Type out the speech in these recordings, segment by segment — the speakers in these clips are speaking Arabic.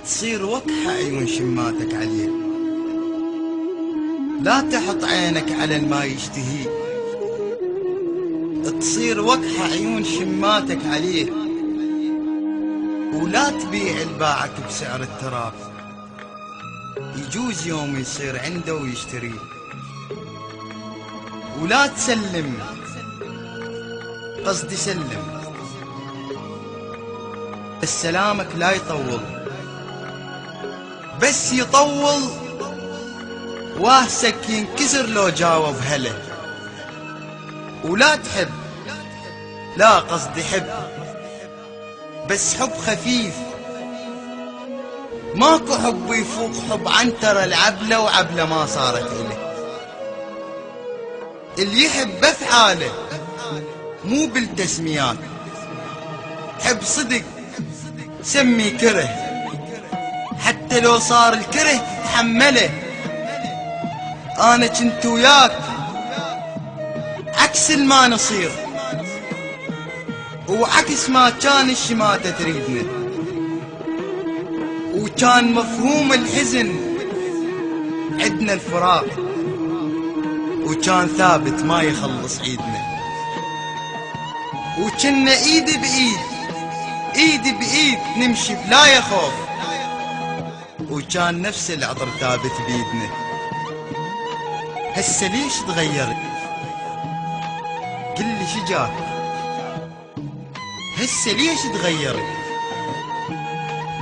تصير وكحة عيون شماتك عليه. لا تحط عينك على الما يشتهي، تصير وكحة عيون شماتك عليه. ولا تبيع الباعك بسعر التراب، يجوز يوم يصير عنده ويشتريه. ولا تسلم، قصدي سلم، بس سلامك لا يطول، بس يطول واسك ينكسر لو جاوب هلا. ولا تحب، لا قصدي حب، بس حب خفيف، ماكو حب يفوق حب عنتر العبلة وعبلة ما صارت إله. اللي يحب بفعاله مو بالتسميات، حب صدق سمي كره، حتى لو صار الكره تحمله. أنا كنت وياك عكس ما نصير، وعكس ما كان الشماتة تريدنا، وكان مفهوم الحزن عدنا الفراق، وكان ثابت ما يخلص عيدنا. وكنا ايد بايد، ايد بايد نمشي بلا يخوف، وكان نفس العطر ثابت بيدنا. هسه ليش تغيرت؟ قلي شجاك، هسه ليش تغيرت؟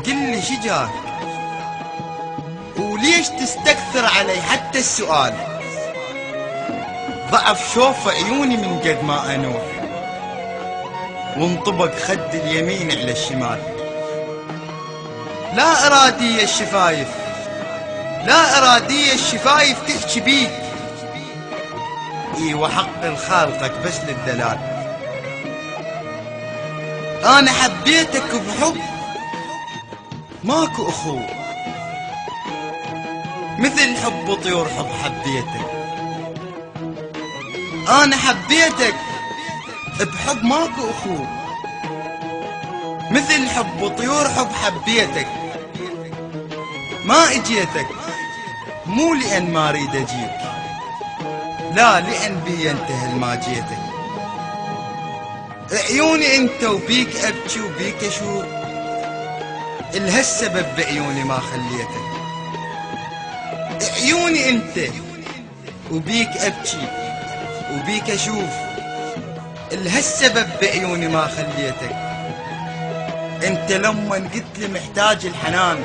قلي شجاك، وليش تستكثر علي حتى السؤال؟ ضعف شوف عيوني من قد ما انوح، وانطبق خد اليمين على الشمال. لا ارادية الشفايف، لا ارادية الشفايف تحكي بيك، اي وحق الخالقك بس للدلال. انا حبيتك بحب ماكو اخو، مثل حب طيور حب حبيتك. انا حبيتك بحب ماكو اخو، مثل حب طيور حب حبيتك. ما اجيتك مو لان ما اريد اجيك، لا لان بي ينتهي ما جيتك. عيوني انت وبيك ابكي وبيك اشوف، الهالسبب بعيوني ما خليتك. عيوني انت وبيك ابكي وبيك اشوف، الهالسبب بعيوني ما خليتك. انت لما قلت لي محتاج الحنان،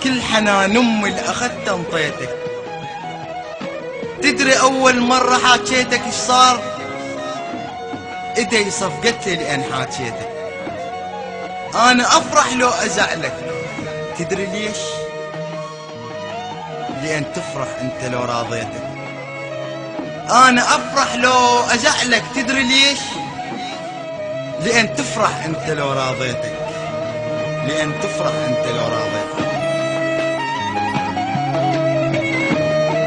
كل حنان امي اللي اخذته انطيتك. تدري اول مرة حاكيتك ايش صار؟ ايدي صفقت لي لان حاكيتك. انا افرح لو ازعلك، تدري ليش؟ لان تفرح انت لو راضيتك. انا افرح لو ازعلك، تدري ليش؟ لان تفرح انت لو راضيتك، لان تفرح انت لو راضيتك.